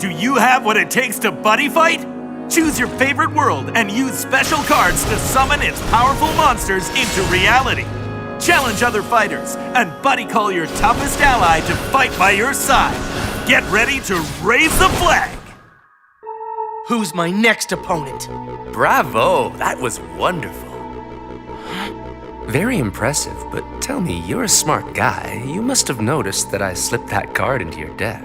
Do you have what it takes to Buddyfight? Choose your favorite world and use special cards to summon its powerful monsters into reality. Challenge other fighters and buddy call your toughest ally to fight by your side. Get ready to raise the flag! Who's my next opponent? Bravo! That was wonderful. Very impressive, but tell me, you're a smart guy. You must have noticed that I slipped that card into your deck.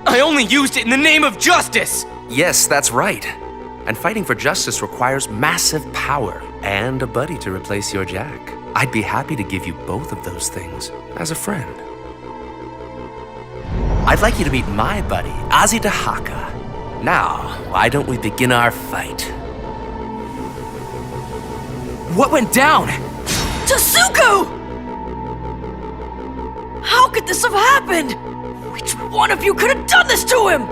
I only used it in the name of justice! Yes, that's right. And fighting for justice requires massive power and a buddy to replace your jack. I'd be happy to give you both of those things as a friend. I'd like you to meet my buddy, Ozzy Dahaka. Now, why don't we begin our fight? What went down? Tasuku! How could this have happened? Which one of you could have done this to him?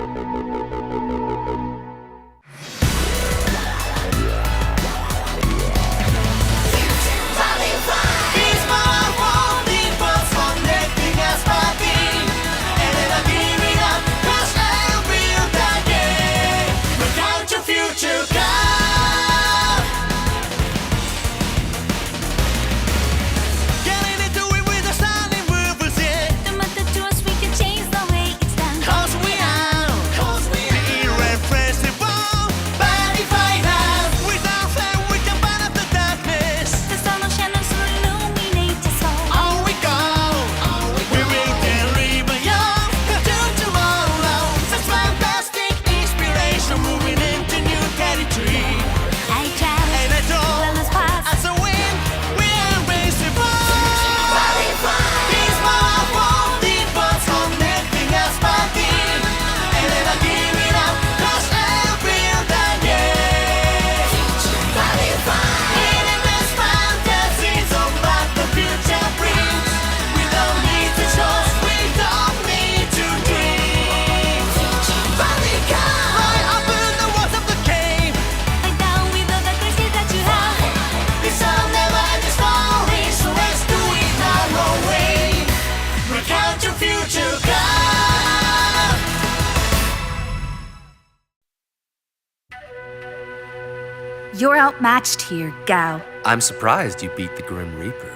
You're outmatched here, Gao. I'm surprised you beat the Grim Reaper.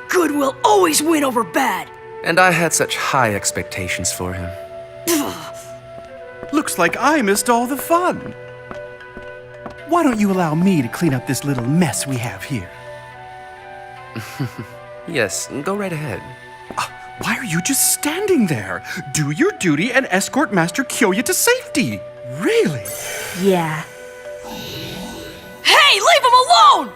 Good will always win over bad. And I had such high expectations for him. Looks like I missed all the fun. Why don't you allow me to clean up this little mess we have here? Yes, go right ahead. Why are you just standing there? Do your duty and escort Master Kyoya to safety. Really? Yeah. Hey, leave him alone!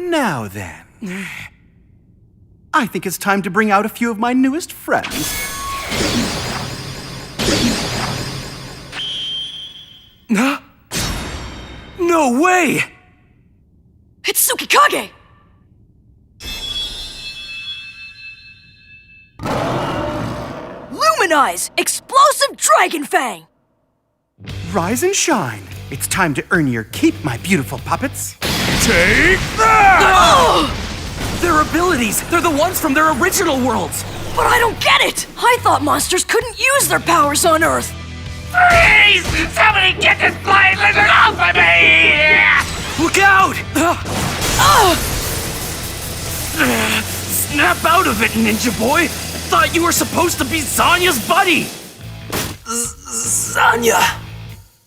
Now then. I think it's time to bring out a few of my newest friends. Huh? No way! It's Tsukikage! Luminize! Explosive Dragon Fang! Rise and shine. It's time to earn your keep, my beautiful puppets. Take that! Their abilities, they're the ones from their original worlds! But I don't get it! I thought monsters couldn't use their powers on Earth! Please! Somebody get this flying lizard off of me! Look out! Snap out of it, Ninja Boy! Thought you were supposed to be Zanya's buddy! Zanya!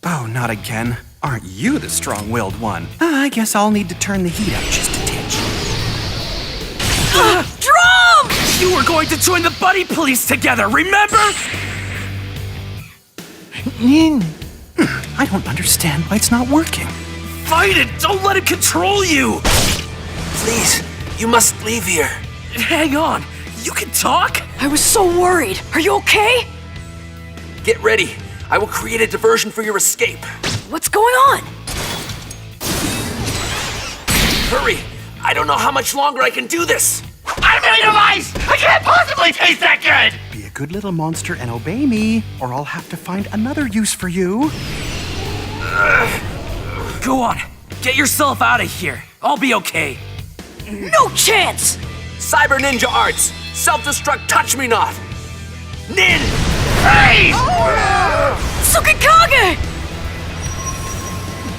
Oh, not again. Aren't you the strong-willed one? I guess I'll need to turn the heat up just a tinge. Drum! You were going to join the buddy police together, remember? I don't understand why it's not working. Fight it! Don't let it control you! Please, you must leave here. Hang on, you can talk? I was so worried. Are you okay? Get ready. I will create a diversion for your escape. What's going on? Hurry! I don't know how much longer I can do this. I'm made of ice! I can't possibly taste that good! Be a good little monster and obey me, or I'll have to find another use for you. Go on, get yourself out of here. I'll be okay. No chance! Cyber Ninja Arts! Self-destruct, touch me not! Nin! Hey! Tsukikage!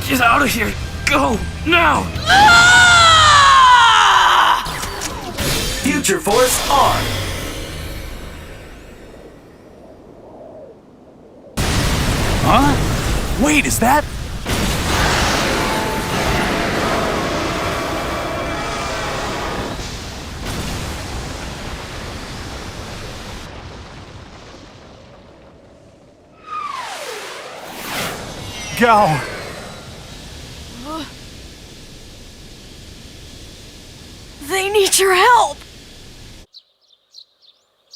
Get out of here! Go! Now! Future Force on! Huh? Wait, is that? Gao! They need your help!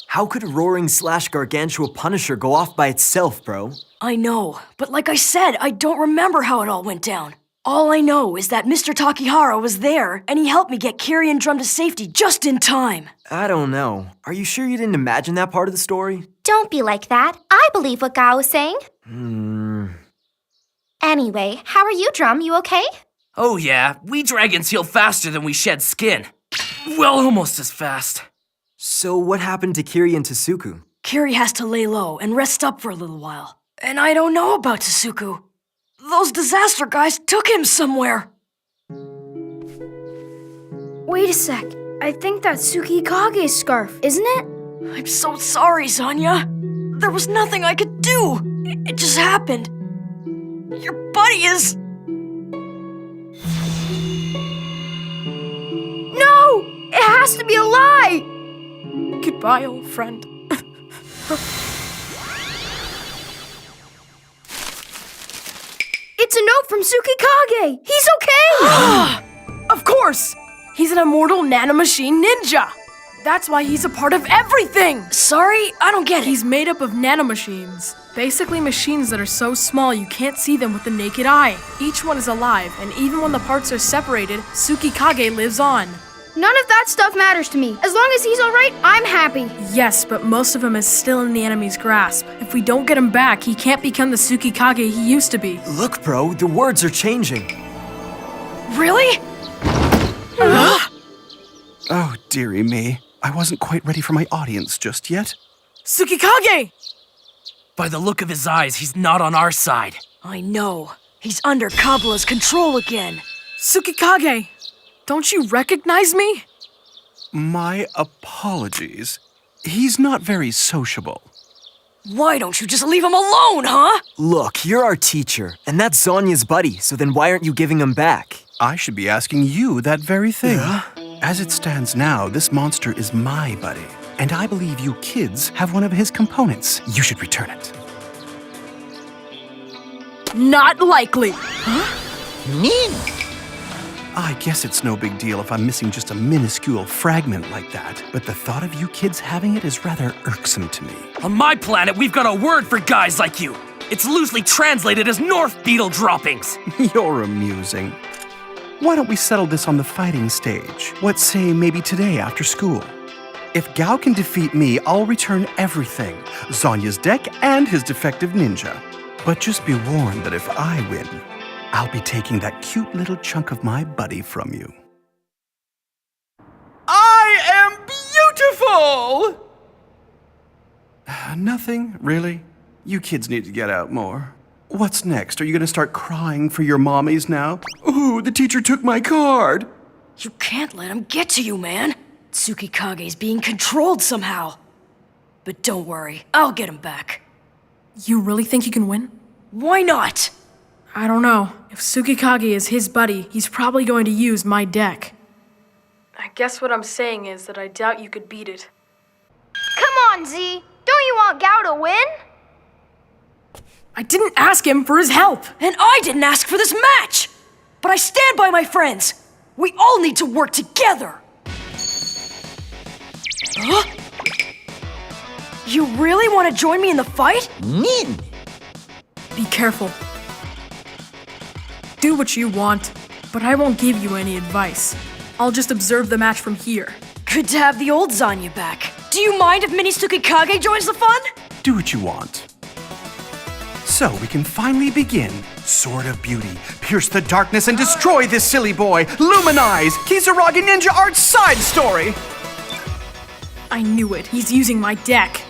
How could a roaring/gargantua Punisher go off by itself, bro? I know, but like I said, I don't remember how it all went down. All I know is that Mr. Takihara was there, and he helped me get Kiri and Drum to safety just in time. I don't know. Are you sure you didn't imagine that part of the story? Don't be like that. I believe what Gao is saying. Anyway, how are you, Drum? You okay? Oh yeah, we dragons heal faster than we shed skin. Well, almost as fast. So what happened to Kiri and Tsuku? Kiri has to lay low and rest up for a little while. And I don't know about Tsuku. Those disaster guys took him somewhere. Wait a sec. I think that's Tsukikage's scarf, isn't it? I'm so sorry, Zanya. There was nothing I could do. It just happened. Your buddy is... No! It has to be a lie! Goodbye, old friend. It's a note from Tsukikage! He's okay! Of course! He's an immortal nanomachine ninja! That's why he's a part of everything! Sorry, I don't get it. He's made up of nanomachines. Basically machines that are so small you can't see them with the naked eye. Each one is alive, and even when the parts are separated, Tsukikage lives on. None of that stuff matters to me. As long as he's alright, I'm happy. Yes, but most of him is still in the enemy's grasp. If we don't get him back, he can't become the Tsukikage he used to be. Look, bro, the words are changing. Really? Oh, dearie me. I wasn't quite ready for my audience just yet. Tsukikage! By the look of his eyes, he's not on our side. I know. He's under Kabula's control again. Tsukikage! Don't you recognize me? My apologies. He's not very sociable. Why don't you just leave him alone, huh? Look, you're our teacher, and that's Zonya's buddy, so then why aren't you giving him back? I should be asking you that very thing. As it stands now, this monster is my buddy, and I believe you kids have one of his components. You should return it. Not likely. I guess it's no big deal if I'm missing just a minuscule fragment like that, but the thought of you kids having it is rather irksome to me. On my planet, we've got a word for guys like you. It's loosely translated as North Beetle droppings. You're amusing. Why don't we settle this on the fighting stage? Let's say maybe today after school. If Gao can defeat me, I'll return everything. Zonya's deck and his defective ninja. But just be warned that if I win, I'll be taking that cute little chunk of my buddy from you. I am beautiful! Nothing, really. You kids need to get out more. What's next? Are you gonna start crying for your mommies now? Ooh, the teacher took my card! You can't let him get to you, man. Tsukikage's being controlled somehow. But don't worry, I'll get him back. You really think you can win? Why not? I don't know. If Tsukikage is his buddy, he's probably going to use my deck. I guess what I'm saying is that I doubt you could beat it. Come on, Z! Don't you want Gao to win? I didn't ask him for his help! And I didn't ask for this match! But I stand by my friends! We all need to work together! Huh? You really want to join me in the fight? Nin! Be careful. Do what you want, but I won't give you any advice. I'll just observe the match from here. Good to have the old Zanya back. Do you mind if Mini Tsukikage joins the fun? Do what you want. So we can finally begin. Sword of Beauty, pierce the darkness and destroy this silly boy. Luminize, Kisaragi Ninja Arts side story. I knew it. He's using my deck.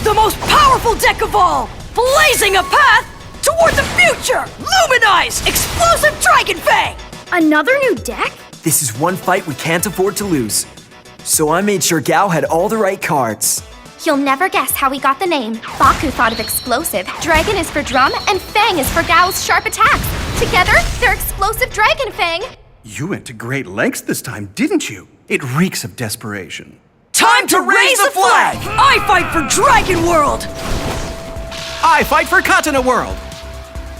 The most powerful deck of all! Blazing a path toward the future! Luminize Explosive Dragon Fang! Another new deck? This is one fight we can't afford to lose. So I made sure Gao had all the right cards. You'll never guess how we got the name. Baku thought of explosive, dragon is for drum, and fang is for Gao's sharp attacks. Together, they're Explosive Dragon Fang. You went to great lengths this time, didn't you? It reeks of desperation. Time to raise the flag! I fight for Dragon World! I fight for Katana World!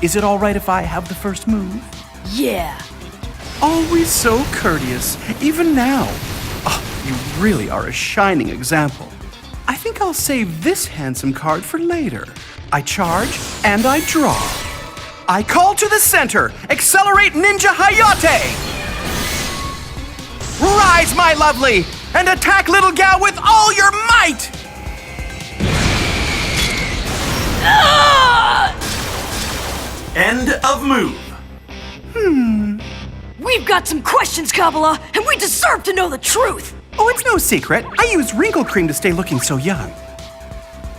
Is it all right if I have the first move? Yeah. Always so courteous, even now. Oh, you really are a shining example. I think I'll save this handsome card for later. I charge and I draw. I call to the center, accelerate Ninja Hayate! Rise, my lovely, and attack little Gao with all your might! End of move. We've got some questions, Kabbalah, and we deserve to know the truth! Oh, it's no secret. I use wrinkle cream to stay looking so young.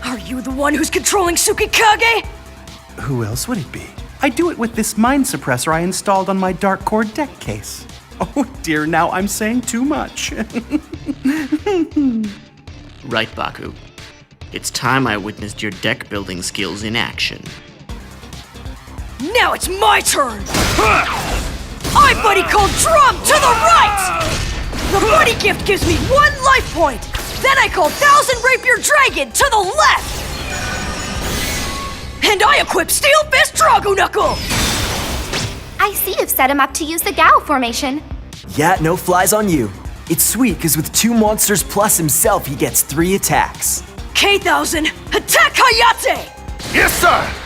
Are you the one who's controlling Tsukikage? Who else would it be? I do it with this mind suppressor I installed on my Dark Core deck case. Oh dear, now I'm saying too much. Right, Baku. It's time I witnessed your deck building skills in action. Now it's my turn! I Buddy call Drum to the right! The Buddy gift gives me 1 life point! Then I call 1000 Rapier Dragon to the left! And I equip Steel Fist Drago Knuckle! I see you've set him up to use the Gao formation. Yeah, no flies on you. It's sweet because with 2 monsters plus himself, he gets 3 attacks. K-1000, attack Hayate! Yes, sir!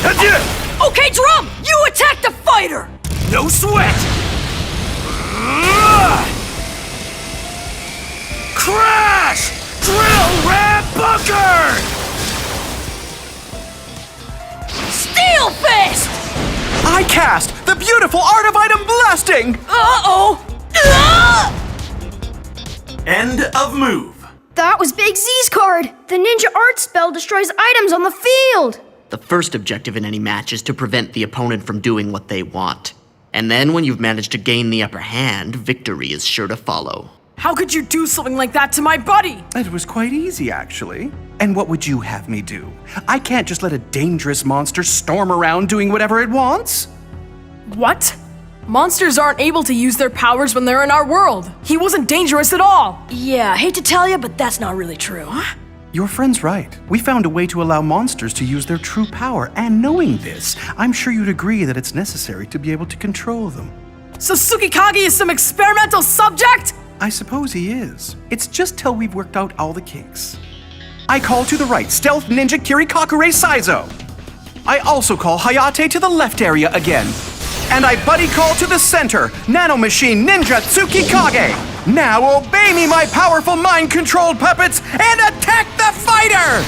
That's it! Okay, Drum, you attack the fighter! No sweat! Crash! Drill Ram Bunker! Steel Fist! I cast the beautiful Art of Item Blasting! Uh-oh! End of move. That was Big Z's card! The ninja art spell destroys items on the field! The first objective in any match is to prevent the opponent from doing what they want. And then when you've managed to gain the upper hand, victory is sure to follow. How could you do something like that to my buddy? It was quite easy, actually. And what would you have me do? I can't just let a dangerous monster storm around doing whatever it wants. What? Monsters aren't able to use their powers when they're in our world. He wasn't dangerous at all. Yeah, I hate to tell you, but that's not really true. Your friend's right. We found a way to allow monsters to use their true power, and knowing this, I'm sure you'd agree that it's necessary to be able to control them. So Tsukikage is some experimental subject? I suppose he is. It's just till we've worked out all the kinks. I call to the right, Stealth Ninja Kirikakure Saizo. I also call Hayate to the left area again. And I buddy call to the center, Nanomachine Ninja Tsukikage. Now obey me, my powerful mind-controlled puppets, and attack the fighter!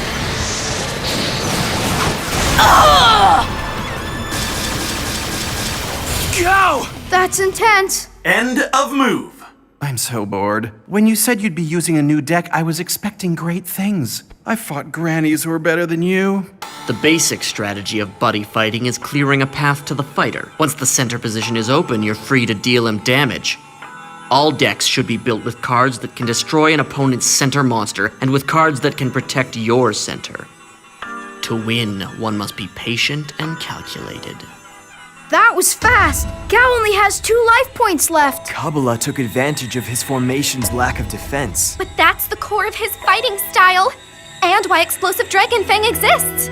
Go! That's intense. End of move. I'm so bored. When you said you'd be using a new deck, I was expecting great things. I fought grannies who were better than you. The basic strategy of buddy fighting is clearing a path to the fighter. Once the center position is open, you're free to deal him damage. All decks should be built with cards that can destroy an opponent's center monster and with cards that can protect your center. To win, one must be patient and calculated. That was fast. Gao only has 2 life points left. Kabbalah took advantage of his formation's lack of defense. But that's the core of his fighting style, and why Explosive Dragon Fang exists.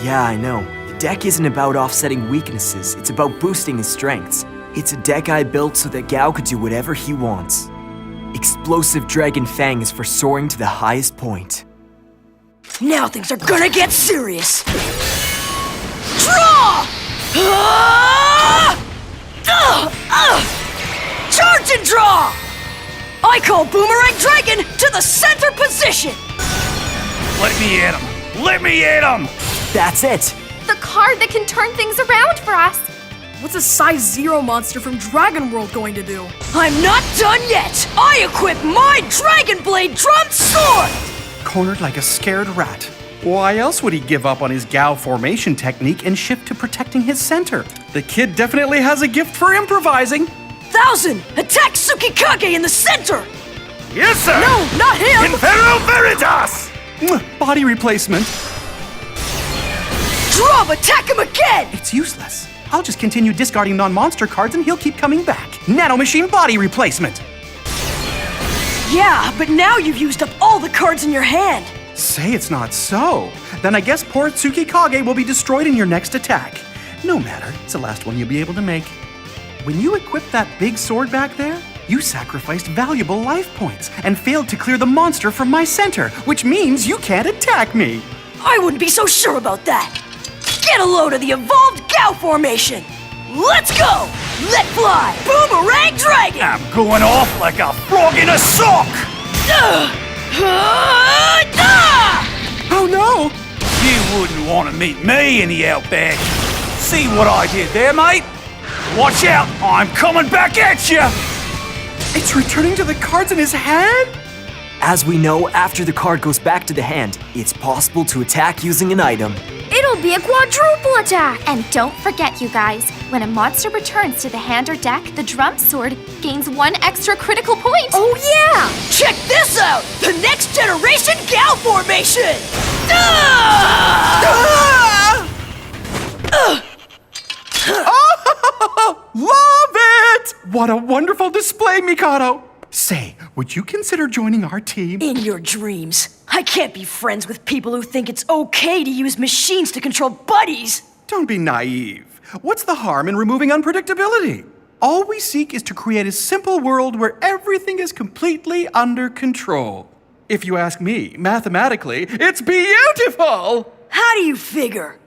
Yeah, I know. The deck isn't about offsetting weaknesses, it's about boosting his strengths. It's a deck I built so that Gao could do whatever he wants. Explosive Dragon Fang is for soaring to the highest point. Now things are gonna get serious. Draw! Charge and draw! I call Boomerang Dragon to the center position! Let me hit him! Let me hit him! That's it! The card that can turn things around for us. What's a size 0 monster from Dragon World going to do? I'm not done yet! I equip my Dragon Blade Drum Sword! Cornered like a scared rat. Why else would he give up on his Gao formation technique and shift to protecting his center? The kid definitely has a gift for improvising. 1000! Attack Tsukikage in the center! Yes, sir! No, not him! Infero Veritas! Body replacement. Drum, attack him again! It's useless. I'll just continue discarding non-monster cards and he'll keep coming back. Nanomachine body replacement. Yeah, but now you've used up all the cards in your hand. Say it's not so. Then I guess poor Tsukikage will be destroyed in your next attack. No matter, it's the last one you'll be able to make. When you equipped that big sword back there, you sacrificed valuable life points and failed to clear the monster from my center, which means you can't attack me. I wouldn't be so sure about that. Get a load of the evolved Gao formation. Let's go! Let fly! Boomerang Dragon! I'm going off like a frog in a sock! Oh no! You wouldn't want to meet me in the outback. See what I did there, mate? Watch out, I'm coming back at you! It's returning to the cards in his hand? As we know, after the card goes back to the hand, it's possible to attack using an item. It'll be a quadruple attack! And don't forget, you guys, when a monster returns to the hand or deck, the drum sword gains 1 extra critical point. Oh yeah! Check this out! The next generation Gao formation! Love it! What a wonderful display, Mikado! Say, would you consider joining our team? In your dreams. I can't be friends with people who think it's okay to use machines to control buddies. Don't be naive. What's the harm in removing unpredictability? All we seek is to create a simple world where everything is completely under control. If you ask me, mathematically, it's beautiful! How do you figure?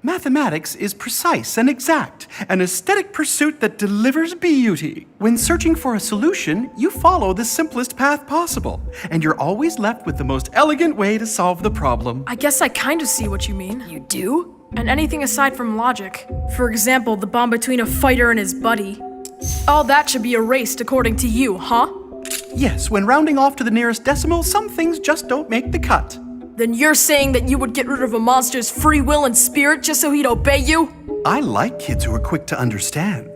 Mathematics is precise and exact, an aesthetic pursuit that delivers beauty. When searching for a solution, you follow the simplest path possible, and you're always left with the most elegant way to solve the problem. I guess I kind of see what you mean. You do? And anything aside from logic. For example, the bond between a fighter and his buddy. All that should be erased according to you, huh? Yes, when rounding off to the nearest decimal, some things just don't make the cut. Then you're saying that you would get rid of a monster's free will and spirit just so he'd obey you? I like kids who are quick to understand.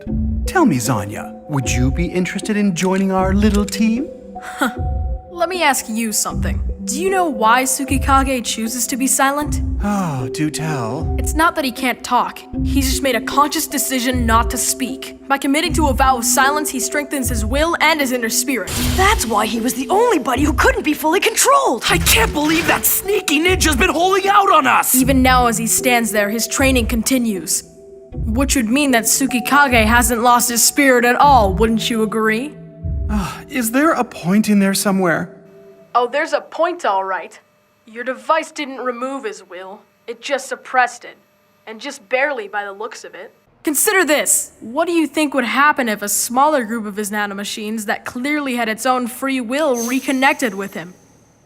Tell me, Zanya, would you be interested in joining our little team? Let me ask you something. Do you know why Tsukikage chooses to be silent? Oh, do tell. It's not that he can't talk. He's just made a conscious decision not to speak. By committing to a vow of silence, he strengthens his will and his inner spirit. That's why he was the only buddy who couldn't be fully controlled. I can't believe that sneaky ninja's been holding out on us! Even now, as he stands there, his training continues. Which would mean that Tsukikage hasn't lost his spirit at all, wouldn't you agree? Is there a point in there somewhere? Oh, there's a point, all right. Your device didn't remove his will. It just suppressed it. And just barely by the looks of it. Consider this. What do you think would happen if a smaller group of his nanomachines that clearly had its own free will reconnected with him?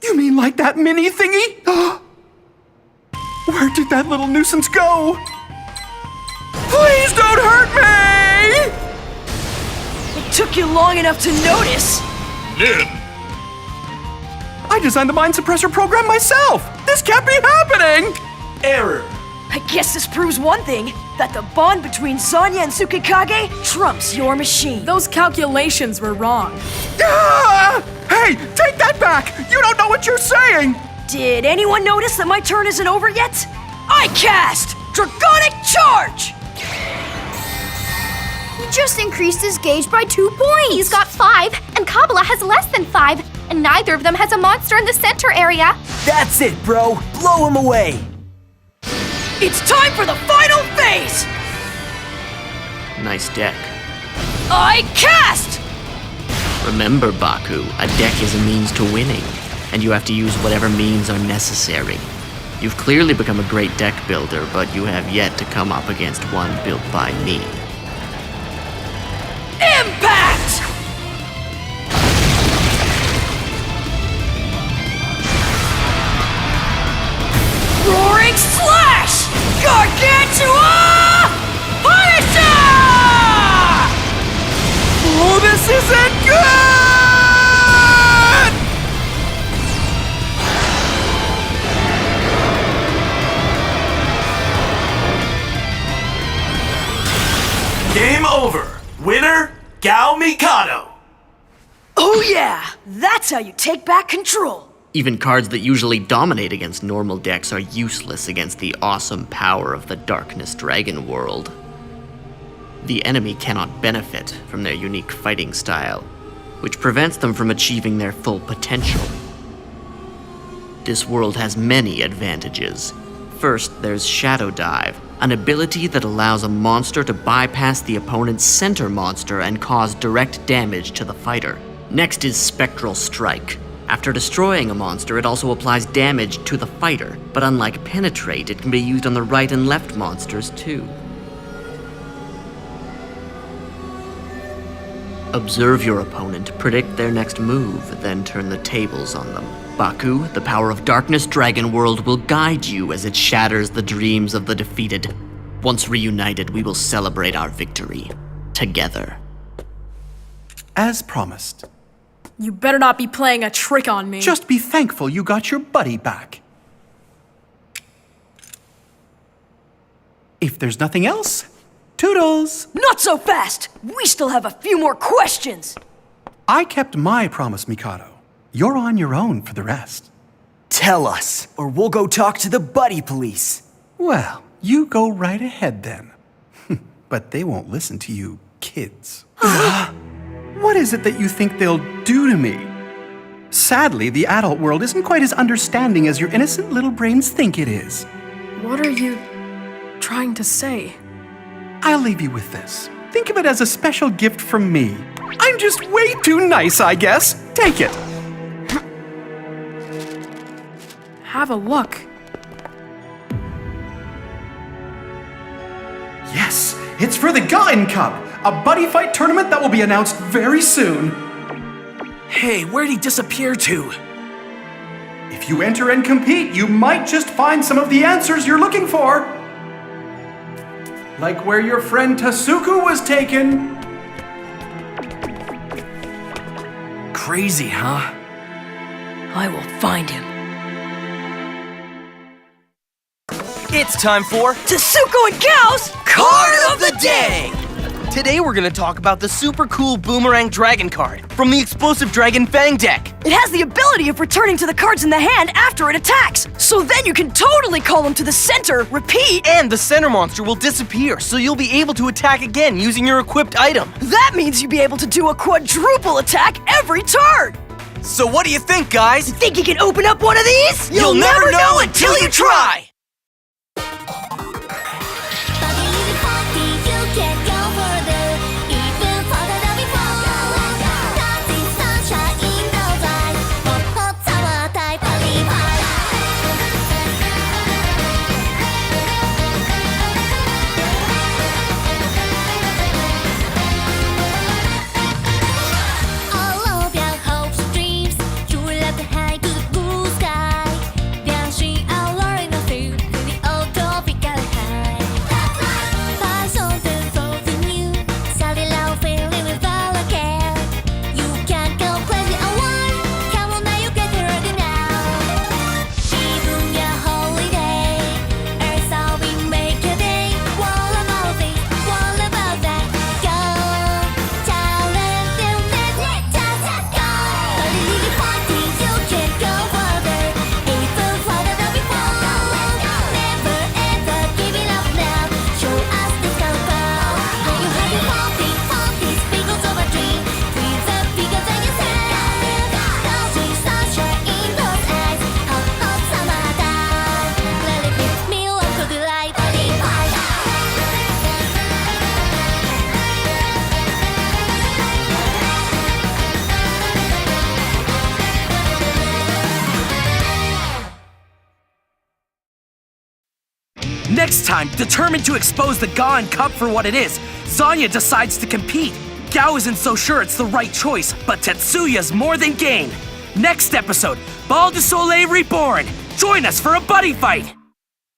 You mean like that mini thingy? Where did that little nuisance go? Please don't hurt me! It took you long enough to notice. I designed the mind suppressor program myself! This can't be happening! Error. I guess this proves one thing, that the bond between Zanya and Tsukikage trumps your machine. Those calculations were wrong. Ah! Hey, take that back! You don't know what you're saying! Did anyone notice that my turn isn't over yet? I cast Draconic Charge! He just increased his gauge by 2 points! He's got 5, and Kabbalah has less than 5, and neither of them has a monster in the center area. That's it, bro! Blow him away! It's time for the final phase! Nice deck. I cast! Remember, Baku, a deck is a means to winning, and you have to use whatever means are necessary. You've clearly become a great deck builder, but you have yet to come up against one built by me. Impact! Roaring Slash! Gargantua! Punisher! Game over. Winner, Gao Mikado. Oh yeah, that's how you take back control. Even cards that usually dominate against normal decks are useless against the awesome power of the Darkness Dragon world. The enemy cannot benefit from their unique fighting style, which prevents them from achieving their full potential. This world has many advantages. First, there's Shadow Dive, an ability that allows a monster to bypass the opponent's center monster and cause direct damage to the fighter. Next is Spectral Strike. After destroying a monster, it also applies damage to the fighter, but unlike Penetrate, it can be used on the right and left monsters too. Observe your opponent, predict their next move, then turn the tables on them. Baku, the power of Darkness Dragon World, will guide you as it shatters the dreams of the defeated. Once reunited, we will celebrate our victory. Together. As promised. You better not be playing a trick on me. Just be thankful you got your buddy back. If there's nothing else, toodles! Not so fast! We still have a few more questions! I kept my promise, Mikado. You're on your own for the rest. Tell us, or we'll go talk to the Buddy Police. Well, you go right ahead then. But they won't listen to you, kids. What is it that you think they'll do to me? Sadly, the adult world isn't quite as understanding as your innocent little brains think it is. What are you trying to say? I'll leave you with this. Think of it as a special gift from me. I'm just way too nice, I guess. Take it. Have a look. Yes, it's for the Gain Cup, a Buddyfight tournament that will be announced very soon. Hey, where'd he disappear to? If you enter and compete, you might just find some of the answers you're looking for. Like where your friend Tasuku was taken. Crazy, huh? I will find him. It's time for Tasuku and Gao's Card of the Day! Today we're gonna talk about the super cool Boomerang Dragon card from the Explosive Dragon Fang deck. It has the ability of returning to the cards in the hand after it attacks, so then you can totally call them to the center, repeat, and the center monster will disappear, so you'll be able to attack again using your equipped item. That means you'll be able to do a quadruple attack every turn! So what do you think, guys? You think you can open up one of these? You'll never know until you try! Next time, determined to expose the Gaon Cup for what it is, Zanya decides to compete. Gao isn't so sure it's the right choice, but Tetsuya's more than game. Next episode, Ball de Soleil Reborn. Join us for a buddy fight.